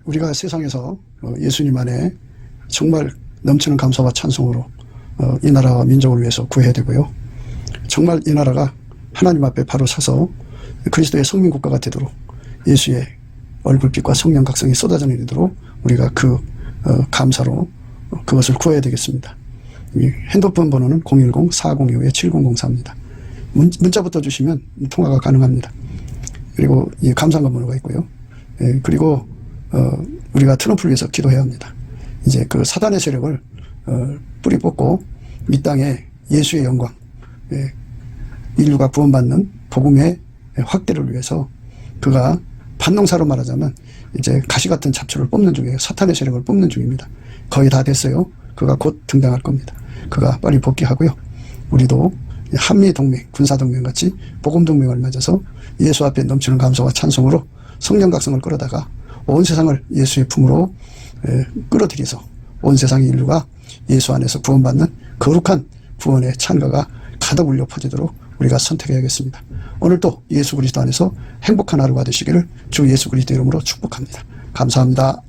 우리가 세상에서 예수님 안에 정말 넘치는 감사와 찬송으로 이 나라와 민족을 위해서 구해야 되고요. 정말 이 나라가 하나님 앞에 바로 서서 그리스도의 성민 국가가 되도록, 예수의 얼굴빛과 성령 각성이 쏟아져 내리도록 우리가 그 감사로 그것을 구해야 되겠습니다. 핸드폰 번호는 010-4025-7004입니다. 문자부터 주시면 통화가 가능합니다. 그리고 이 감사한 번호가 있고요. 그리고 우리가 트럼프를 위해서 기도해야 합니다. 이제 그 사단의 세력을 뿌리 뽑고 이 땅에 예수의 영광, 인류가 구원받는 복음의 확대를 위해서, 그가 반농사로 말하자면 이제 가시 같은 잡초를 뽑는 중이에요. 사탄의 세력을 뽑는 중입니다. 거의 다 됐어요. 그가 곧 등장할 겁니다. 그가 빨리 복귀하고요. 우리도 한미동맹, 군사동맹 같이 복음동맹을 맺어서 예수 앞에 넘치는 감사와 찬송으로 성령 각성을 끌어다가 온 세상을 예수의 품으로 끌어들여서 온 세상의 인류가 예수 안에서 구원받는 거룩한 구원의 찬가가 가득 울려 퍼지도록 우리가 선택해야겠습니다. 오늘도 예수 그리스도 안에서 행복한 하루가 되시기를 주 예수 그리스도 이름으로 축복합니다. 감사합니다.